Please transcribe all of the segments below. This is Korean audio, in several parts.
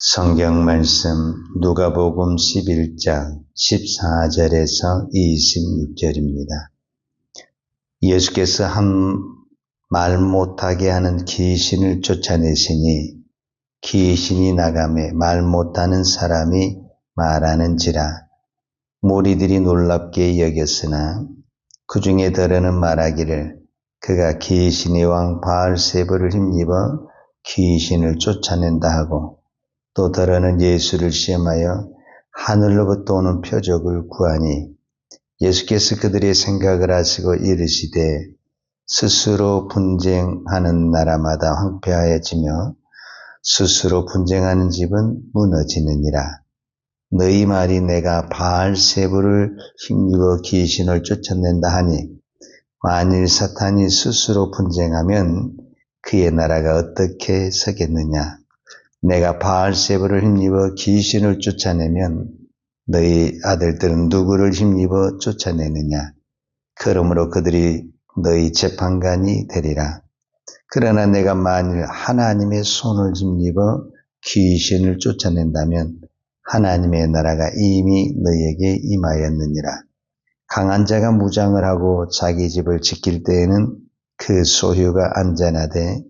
성경 말씀 누가복음 11장 14절에서 26절입니다. 예수께서 한 말 못하게 하는 귀신을 쫓아내시니 귀신이 나가매 말 못하는 사람이 말하는지라. 무리들이 놀랍게 여겼으나 그 중에 더러는 말하기를 그가 귀신의 왕 바알세불을 힘입어 귀신을 쫓아낸다 하고, 또 더러는 예수를 시험하여 하늘로부터 오는 표적을 구하니, 예수께서 그들의 생각을 아시고 이르시되 스스로 분쟁하는 나라마다 황폐하여지며 스스로 분쟁하는 집은 무너지느니라. 너희 말이 내가 바알세불을 힘입어 귀신을 쫓아낸다 하니, 만일 사탄이 스스로 분쟁하면 그의 나라가 어떻게 서겠느냐. 내가 바알세불을 힘입어 귀신을 쫓아내면 너희 아들들은 누구를 힘입어 쫓아내느냐. 그러므로 그들이 너희 재판관이 되리라. 그러나 내가 만일 하나님의 손을 힘입어 귀신을 쫓아낸다면 하나님의 나라가 이미 너희에게 임하였느니라. 강한 자가 무장을 하고 자기 집을 지킬 때에는 그 소유가 안전하되,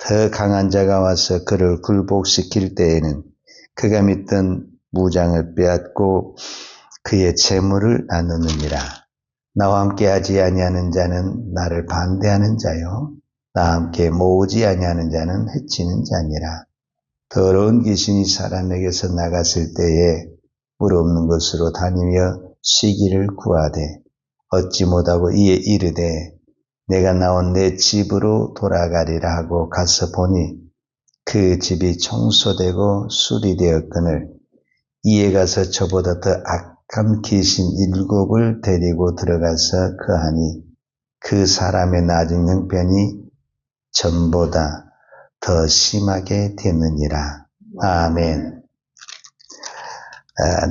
더 강한 자가 와서 그를 굴복시킬 때에는 그가 믿던 무장을 빼앗고 그의 재물을 나누느니라. 나와 함께 하지 아니하는 자는 나를 반대하는 자요, 나와 함께 모으지 아니하는 자는 해치는 자니라. 더러운 귀신이 사람에게서 나갔을 때에 물 없는 곳으로 다니며 쉬기를 구하되 얻지 못하고 이에 이르되 내가 나온 내 집으로 돌아가리라 하고 가서 보니 그 집이 청소되고 수리되었거늘, 이에 가서 저보다 더 악한 귀신 7을 데리고 들어가서 거하니 그 사람의 나중 형편이 전보다 더 심하게 되느니라. 아멘.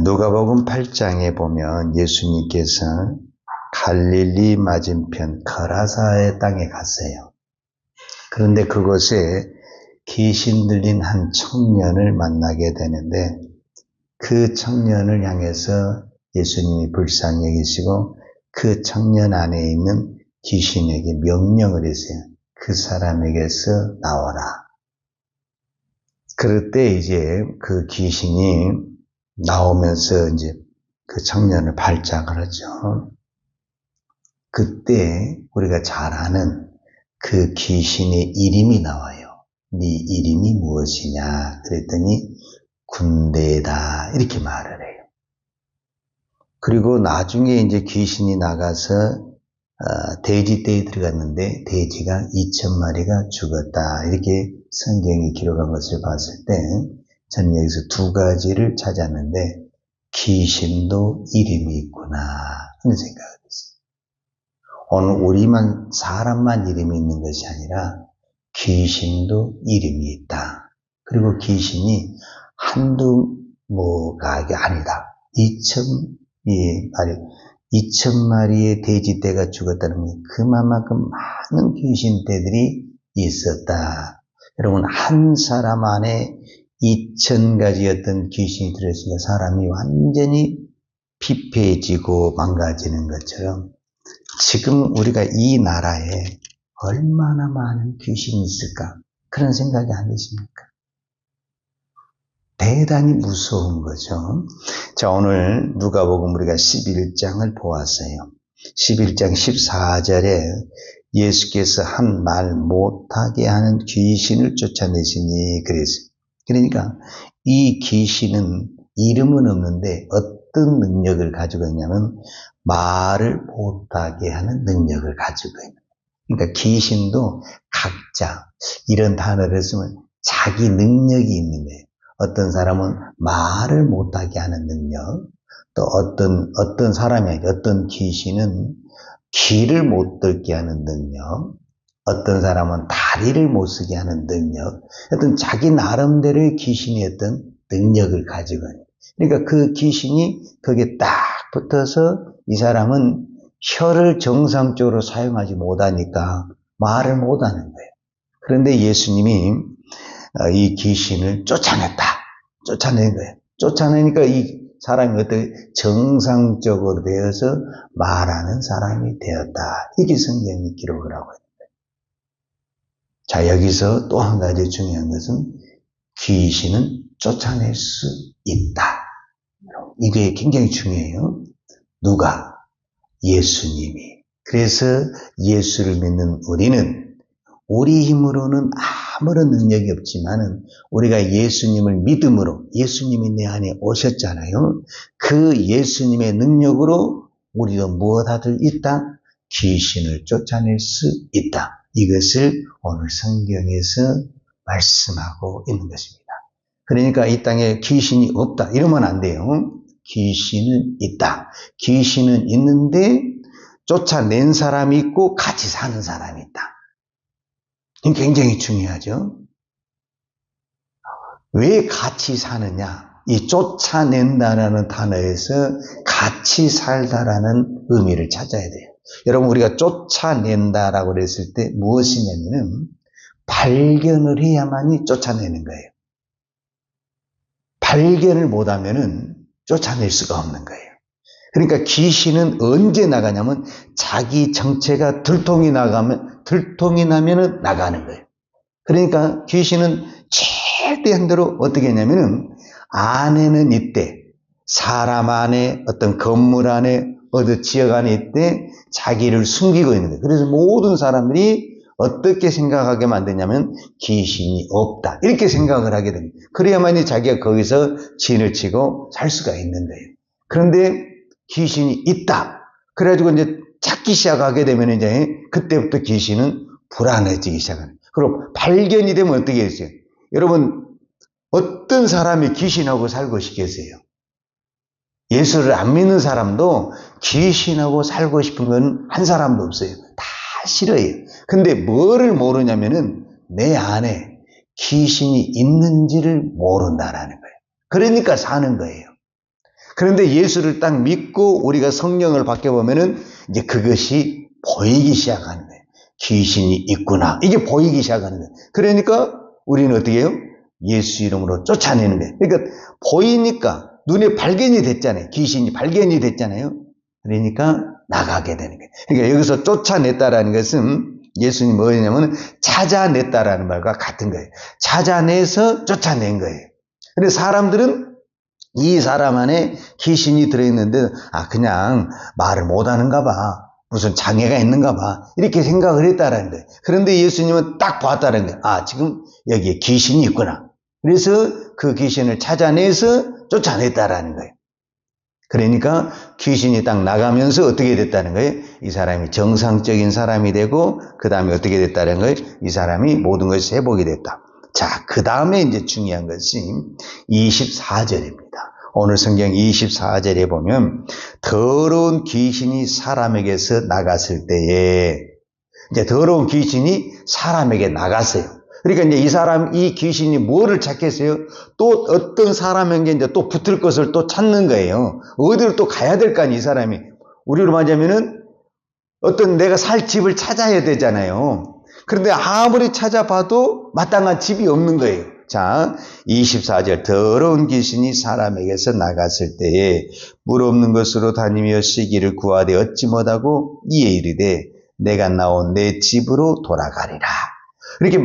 누가복음 8장에 보면 예수님께서 갈릴리 맞은편 거라사의 땅에 갔어요. 그런데 그곳에 귀신 들린 한 청년을 만나게 되는데, 그 청년을 향해서 예수님이 불쌍히 여기시고 그 청년 안에 있는 귀신에게 명령을 했어요. 그 사람에게서 나와라. 그럴 때 이제 그 귀신이 나오면서 이제 그 청년을 발작을 하죠. 그때 우리가 잘 아는 그 귀신의 이름이 나와요. 네 이름이 무엇이냐 그랬더니 군대다 이렇게 말을 해요. 그리고 나중에 이제 귀신이 나가서 돼지떼에 들어갔는데 돼지가 2,000마리가 죽었다 이렇게 성경이 기록한 것을 봤을 때 저는 여기서 두 가지를 찾았는데, 귀신도 이름이 있구나 하는 생각을 했어요. 오늘 우리만 사람만 이름이 있는 것이 아니라 귀신도 이름이 있다. 그리고 귀신이 한두 뭐가 아니다. 2,000마리의 돼지떼가 죽었다는 건 그만큼 많은 귀신떼들이 있었다. 여러분, 한 사람 안에 2,000가지였던 귀신이 들어있으니까 사람이 완전히 피폐해지고 망가지는 것처럼 지금 우리가 이 나라에 얼마나 많은 귀신이 있을까? 그런 생각이 안 드십니까? 대단히 무서운 거죠. 자, 오늘 누가복음 우리가 11장을 보았어요. 11장 14절에 예수께서 한 말 못하게 하는 귀신을 쫓아내시니 그랬어요. 그러니까 이 귀신은 이름은 없는데 어떤 능력을 가지고 있냐면 말을 못하게 하는 능력을 가지고 있는 거예요. 그러니까 귀신도 각자 이런 단어를 쓰면 자기 능력이 있는 거예요. 어떤 사람은 말을 못하게 하는 능력, 또 어떤 사람이, 어떤 귀신은 귀를 못 듣게 하는 능력, 어떤 사람은 다리를 못 쓰게 하는 능력, 어떤 자기 나름대로의 귀신이 어떤 능력을 가지고 있는. 그러니까 그 귀신이 거기에 딱 붙어서 이 사람은 혀를 정상적으로 사용하지 못하니까 말을 못하는 거예요. 그런데 예수님이 이 귀신을 쫓아냈다. 쫓아낸 거예요. 쫓아내니까 이 사람이 어떻게 정상적으로 되어서 말하는 사람이 되었다. 이게 성경이 기록을 하고 있는 거예요. 자, 여기서 또 한 가지 중요한 것은 귀신은 쫓아낼 수 있다. 이게 굉장히 중요해요. 누가? 예수님이. 그래서 예수를 믿는 우리는 우리 힘으로는 아무런 능력이 없지만은 우리가 예수님을 믿음으로 예수님이 내 안에 오셨잖아요. 그 예수님의 능력으로 우리도 무엇하들 있다? 귀신을 쫓아낼 수 있다. 이것을 오늘 성경에서 말씀하고 있는 것입니다. 그러니까 이 땅에 귀신이 없다 이러면 안 돼요. 귀신은 있다. 귀신은 있는데 쫓아낸 사람이 있고 같이 사는 사람이 있다. 이게 굉장히 중요하죠. 왜 같이 사느냐? 이 쫓아낸다라는 단어에서 같이 살다라는 의미를 찾아야 돼요. 여러분, 우리가 쫓아낸다라고 그랬을 때 무엇이냐면은 발견을 해야만이 쫓아내는 거예요. 발견을 못하면은 쫓아낼 수가 없는 거예요. 그러니까 귀신은 언제 나가냐면 자기 정체가 들통이 나면은 나가는 거예요. 그러니까 귀신은 최대한대로 어떻게 했냐면은 안에는 이때 사람 안에 어떤 건물 안에 어느 지역 안에 이때 자기를 숨기고 있는 거예요. 그래서 모든 사람들이 어떻게 생각하게 만드냐면 귀신이 없다 이렇게 생각을 하게 됩니다. 그래야만이 자기가 거기서 진을 치고 살 수가 있는 거예요. 그런데 귀신이 있다. 그래가지고 이제 찾기 시작하게 되면 이제 그때부터 귀신은 불안해지기 시작하는 거예요. 그리고 발견이 되면 어떻게 했어요? 여러분, 어떤 사람이 귀신하고 살고 싶겠어요? 예수를 안 믿는 사람도 귀신하고 살고 싶은 건 한 사람도 없어요. 다 싫어해요. 근데 뭐를 모르냐면은 내 안에 귀신이 있는지를 모른다라는 거예요. 그러니까 사는 거예요. 그런데 예수를 딱 믿고 우리가 성령을 받게 보면은 이제 그것이 보이기 시작하는 거예요. 귀신이 있구나. 이게 보이기 시작하는 거예요. 그러니까 우리는 어떻게 해요? 예수 이름으로 쫓아내는 거예요. 그러니까 보이니까 눈에 발견이 됐잖아요. 귀신이 발견이 됐잖아요. 그러니까 나가게 되는 거예요. 그러니까 여기서 쫓아냈다라는 것은 예수님이 뭐냐면 찾아냈다라는 말과 같은 거예요. 찾아내서 쫓아낸 거예요. 그런데 사람들은 이 사람 안에 귀신이 들어있는데 그냥 말을 못하는가 봐. 무슨 장애가 있는가 봐. 이렇게 생각을 했다라는 거예요. 그런데 예수님은 딱 봤다는 거예요. 지금 여기에 귀신이 있구나. 그래서 그 귀신을 찾아내서 쫓아냈다라는 거예요. 그러니까 귀신이 딱 나가면서 어떻게 됐다는 거예요? 이 사람이 정상적인 사람이 되고 그 다음에 어떻게 됐다는 거예요? 이 사람이 모든 것이 회복이 됐다. 자, 그 다음에 이제 중요한 것이 24절입니다. 오늘 성경 24절에 보면 더러운 귀신이 사람에게서 나갔을 때에 이제 더러운 귀신이 사람에게 나갔어요. 그러니까 이제 이 귀신이 뭐를 찾겠어요? 또 어떤 사람에게 이제 또 붙을 것을 또 찾는 거예요. 어디로 또 가야 될 거 아니에요, 이 사람이. 우리로 말하자면은 어떤 내가 살 집을 찾아야 되잖아요. 그런데 아무리 찾아봐도 마땅한 집이 없는 거예요. 자, 24절. 더러운 귀신이 사람에게서 나갔을 때에 물 없는 것으로 다니며 쉬기를 구하되 얻지 못하고 이에 이르되 내가 나온 내 집으로 돌아가리라. 이렇게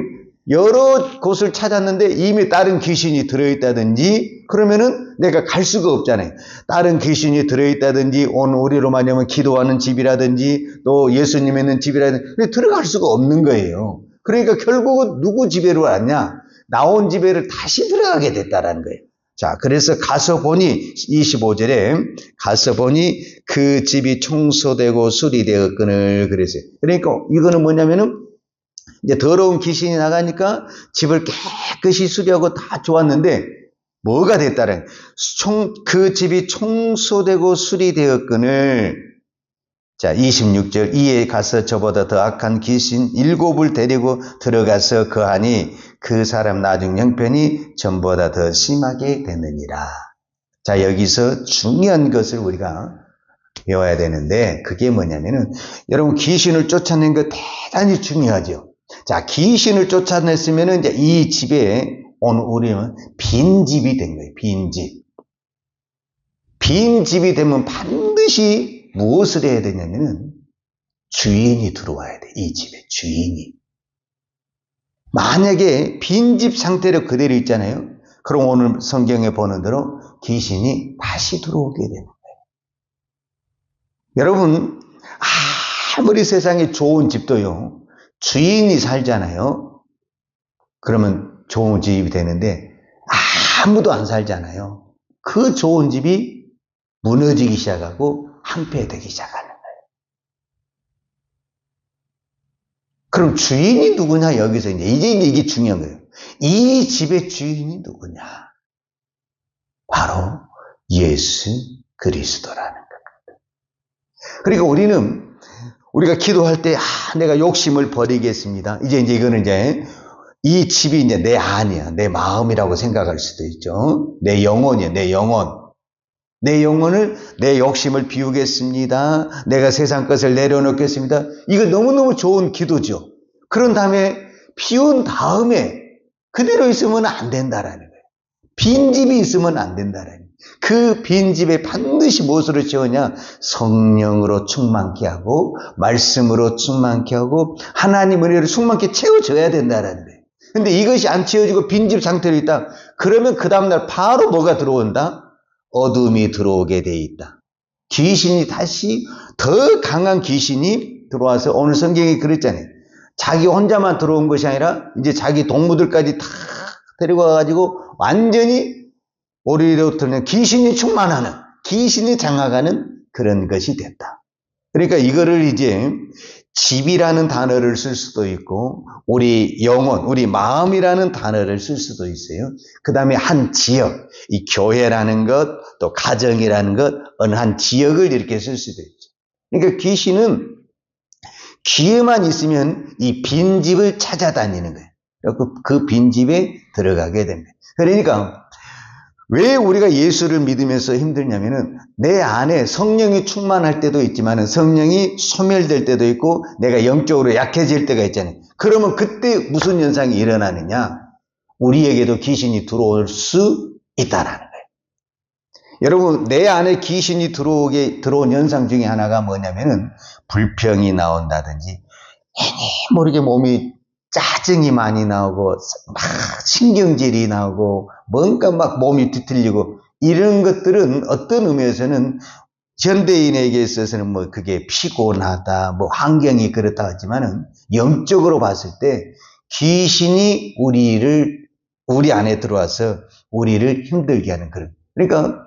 여러 곳을 찾았는데 이미 다른 귀신이 들어있다든지 그러면은 내가 갈 수가 없잖아요. 다른 귀신이 들어있다든지 오늘 우리로 말하면 기도하는 집이라든지 또 예수님 있는 집이라든지 들어갈 수가 없는 거예요. 그러니까 결국은 누구 집에로 왔냐? 나온 집에를 다시 들어가게 됐다라는 거예요. 자, 그래서 가서 보니 25절에 가서 보니 그 집이 청소되고 수리되었거늘 그랬어요. 그러니까 이거는 뭐냐면은 이제 더러운 귀신이 나가니까 집을 깨끗이 수리하고 다 좋았는데 뭐가 됐다는 그 집이 청소되고 수리되었거늘 자 26절 이에 가서 저보다 더 악한 귀신 7을 데리고 들어가서 거하니 그 사람 나중 형편이 전보다 더 심하게 되느니라. 자 여기서 중요한 것을 우리가 배워야 되는데 그게 뭐냐면은 여러분 귀신을 쫓아낸 거 대단히 중요하죠. 자, 귀신을 쫓아냈으면은 이제 이 집에 오늘 우리는 빈집이 된 거예요. 빈집. 빈집이 되면 반드시 무엇을 해야 되냐면은 주인이 들어와야 돼. 이 집에 주인이. 만약에 빈집 상태로 그대로 있잖아요. 그럼 오늘 성경에 보는 대로 귀신이 다시 들어오게 되는 거예요. 여러분, 아무리 세상에 좋은 집도요, 주인이 살잖아요. 그러면 좋은 집이 되는데 아무도 안 살잖아요. 그 좋은 집이 무너지기 시작하고 한패되기 시작하는 거예요. 그럼 주인이 누구냐? 여기서 이제 이게 중요한 거예요. 이 집의 주인이 누구냐? 바로 예수 그리스도라는 겁니다. 그러니까 우리가 기도할 때 내가 욕심을 버리겠습니다. 이제 이거는 이제 이 집이 이제 내 안이야, 내 마음이라고 생각할 수도 있죠. 내 영혼이야, 내 영혼. 내 영혼을, 내 욕심을 비우겠습니다. 내가 세상 것을 내려놓겠습니다. 이거 너무너무 좋은 기도죠. 그런 다음에 비운 다음에 그대로 있으면 안 된다라는 거예요. 빈집이 있으면 안 된다라는 거예요. 그 빈집에 반드시 무엇으로 채우냐? 성령으로 충만케 하고 말씀으로 충만케 하고 하나님 은혜로 충만케 채워줘야 된다라는 거예요. 근데 이것이 안 채워지고 빈집 상태로 있다. 그러면 그 다음날 바로 뭐가 들어온다? 어둠이 들어오게 돼 있다. 귀신이 다시 더 강한 귀신이 들어와서 오늘 성경이 그랬잖아요. 자기 혼자만 들어온 것이 아니라 이제 자기 동무들까지 다 데리고 와가지고 완전히 우리로부터는 귀신이 충만하는, 귀신이 장악하는 그런 것이 됐다. 그러니까 이거를 이제 집이라는 단어를 쓸 수도 있고 우리 영혼, 우리 마음이라는 단어를 쓸 수도 있어요. 그 다음에 한 지역, 이 교회라는 것, 또 가정이라는 것, 어느 한 지역을 이렇게 쓸 수도 있죠. 그러니까 귀신은 귀에만 있으면 이 빈집을 찾아다니는 거예요. 그 빈집에 들어가게 됩니다. 그러니까 왜 우리가 예수를 믿으면서 힘들냐면은 내 안에 성령이 충만할 때도 있지만 성령이 소멸될 때도 있고 내가 영적으로 약해질 때가 있잖아요. 그러면 그때 무슨 현상이 일어나느냐? 우리에게도 귀신이 들어올 수 있다라는 거예요. 여러분, 내 안에 귀신이 들어온 현상 중에 하나가 뭐냐면은 불평이 나온다든지 모르게 몸이 짜증이 많이 나오고 막 신경질이 나오고 뭔가 막 몸이 뒤틀리고 이런 것들은 어떤 의미에서는 현대인에게 있어서는 뭐 그게 피곤하다, 뭐 환경이 그렇다 하지만은 영적으로 봤을 때 귀신이 우리 안에 들어와서 우리를 힘들게 하는 그런. 그러니까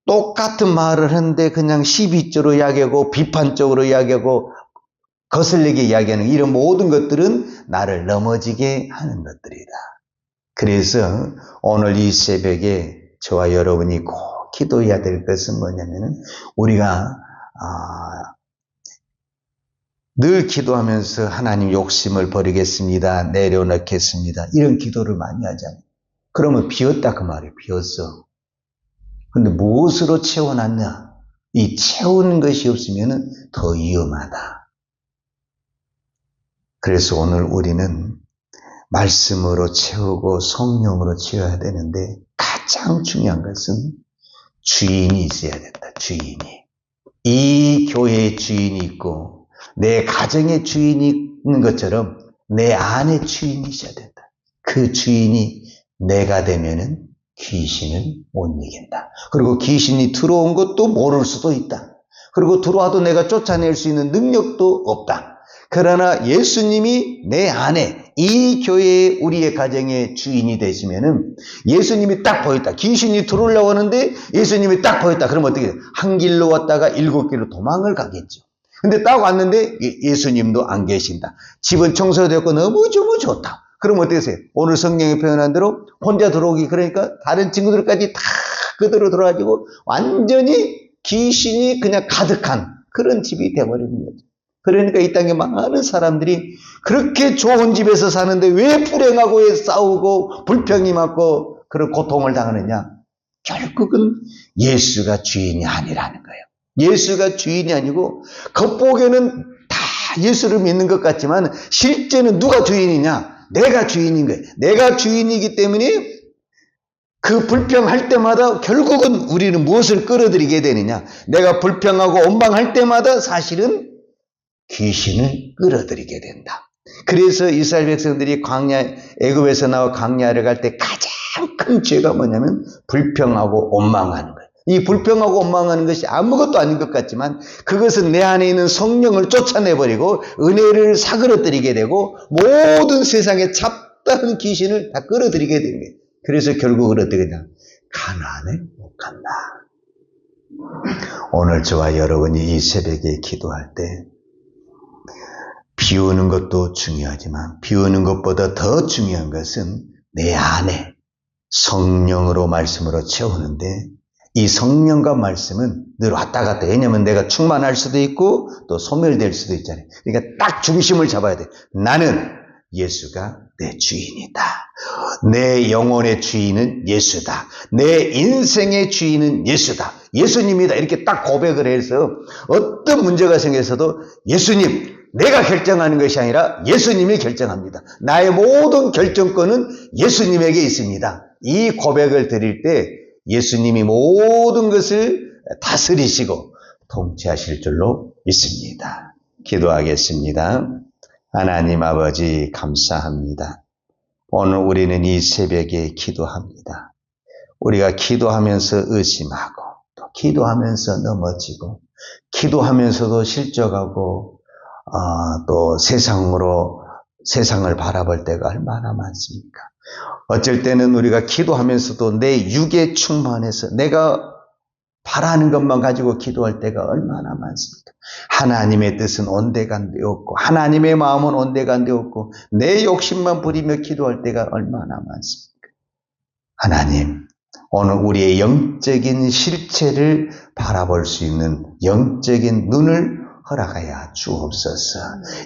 똑같은 말을 하는데 그냥 시비적으로 이야기하고 비판적으로 이야기하고 거슬리게 이야기하는 이런 모든 것들은 나를 넘어지게 하는 것들이다. 그래서 오늘 이 새벽에 저와 여러분이 꼭 기도해야 될 것은 뭐냐면은 우리가 늘 기도하면서 하나님 욕심을 버리겠습니다. 내려놓겠습니다. 이런 기도를 많이 하잖아요. 그러면 비었다 그 말이에요. 비었어. 근데 무엇으로 채워놨냐? 이 채우는 것이 없으면 더 위험하다. 그래서 오늘 우리는 말씀으로 채우고 성령으로 채워야 되는데 가장 중요한 것은 주인이 있어야 된다. 주인이. 이 교회의 주인이 있고 내 가정의 주인이 있는 것처럼 내 안에 주인이 있어야 된다. 그 주인이 내가 되면은 귀신을 못 이긴다. 그리고 귀신이 들어온 것도 모를 수도 있다. 그리고 들어와도 내가 쫓아낼 수 있는 능력도 없다. 그러나 예수님이 내 안에 이 교회의 우리의 가정의 주인이 되시면은 예수님이 딱 보였다. 귀신이 들어오려고 하는데 예수님이 딱 보였다. 그러면 어떻게 돼요? 한 길로 왔다가 7길로 도망을 가겠죠. 근데 딱 왔는데 예수님도 안 계신다. 집은 청소되었고 너무 좋다. 그럼 어떻게 하세요? 오늘 성경에 표현한 대로 혼자 들어오기 그러니까 다른 친구들까지 다 그대로 들어가지고 완전히 귀신이 그냥 가득한 그런 집이 되어버리는 거죠. 그러니까 이 땅에 많은 사람들이 그렇게 좋은 집에서 사는데 왜 불행하고 왜 싸우고 불평이 많고 그런 고통을 당하느냐? 결국은 예수가 주인이 아니라는 거예요. 예수가 주인이 아니고 겉보기에는 다 예수를 믿는 것 같지만 실제는 누가 주인이냐? 내가 주인인 거예요. 내가 주인이기 때문에 그 불평할 때마다 결국은 우리는 무엇을 끌어들이게 되느냐? 내가 불평하고 원망할 때마다 사실은 귀신을 끌어들이게 된다. 그래서 이스라엘 백성들이 애굽에서 나와 광야를 갈 때 가장 큰 죄가 뭐냐면 불평하고 원망하는 거예요. 이 불평하고 원망하는 것이 아무것도 아닌 것 같지만 그것은 내 안에 있는 성령을 쫓아내버리고 은혜를 사그러뜨리게 되고 모든 세상에 잡다한 귀신을 다 끌어들이게 되는 거예요. 그래서 결국은 어떻게 되냐? 가나안에 못 간다. 오늘 저와 여러분이 이 새벽에 기도할 때 비 오는 것도 중요하지만 비 오는 것보다 더 중요한 것은 내 안에 성령으로 말씀으로 채우는데 이 성령과 말씀은 늘 왔다 갔다. 왜냐하면 내가 충만할 수도 있고 또 소멸될 수도 있잖아요. 그러니까 딱 중심을 잡아야 돼. 나는 예수가 내 주인이다. 내 영혼의 주인은 예수다. 내 인생의 주인은 예수다. 예수님이다. 이렇게 딱 고백을 해서 어떤 문제가 생겨서도 예수님, 내가 결정하는 것이 아니라 예수님이 결정합니다. 나의 모든 결정권은 예수님에게 있습니다. 이 고백을 드릴 때 예수님이 모든 것을 다스리시고 통치하실 줄로 믿습니다. 기도하겠습니다. 하나님 아버지 감사합니다. 오늘 우리는 이 새벽에 기도합니다. 우리가 기도하면서 의심하고 또 기도하면서 넘어지고 기도하면서도 실족하고 또 세상을 바라볼 때가 얼마나 많습니까? 어쩔 때는 우리가 기도하면서도 내 육에 충만해서 내가 바라는 것만 가지고 기도할 때가 얼마나 많습니까? 하나님의 뜻은 온데간데 없고 하나님의 마음은 온데간데 없고 내 욕심만 부리며 기도할 때가 얼마나 많습니까? 하나님, 오늘 우리의 영적인 실체를 바라볼 수 있는 영적인 눈을 허락하여 주옵소서.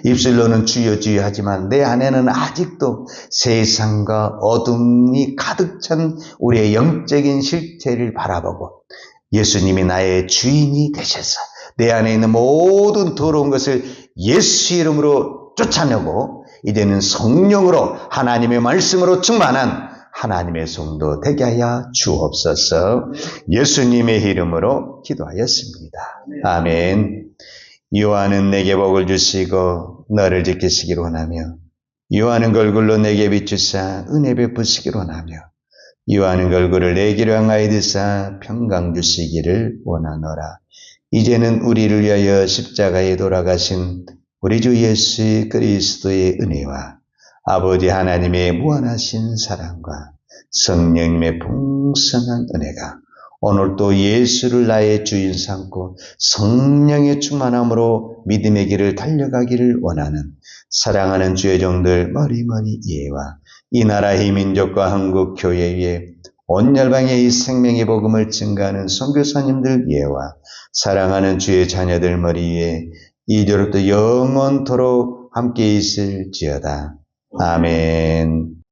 입술로는 주여 주여 하지만 내 안에는 아직도 세상과 어둠이 가득 찬 우리의 영적인 실체를 바라보고 예수님이 나의 주인이 되셔서 내 안에 있는 모든 더러운 것을 예수 이름으로 쫓아내고 이제는 성령으로 하나님의 말씀으로 충만한 하나님의 성도 되게 하여 주옵소서. 예수님의 이름으로 기도하였습니다. 아멘. 요한은 내게 복을 주시고 너를 지키시기를 원하며 요한은 걸굴로 내게 비추사 은혜 베푸시기를 원하며 요한은 걸굴을 내 길을 향하여 드사 평강 주시기를 원하노라. 이제는 우리를 위하여 십자가에 돌아가신 우리 주 예수 그리스도의 은혜와 아버지 하나님의 무한하신 사랑과 성령님의 풍성한 은혜가 오늘 또 예수를 나의 주인 삼고 성령의 충만함으로 믿음의 길을 달려가기를 원하는 사랑하는 주의 종들 머리머리 예와 이 나라의 민족과 한국 교회 위에 온 열방의 이 생명의 복음을 증가하는 선교사님들 예와 사랑하는 주의 자녀들 머리 위에 이제로부터 영원토록 함께 있을지어다. 아멘.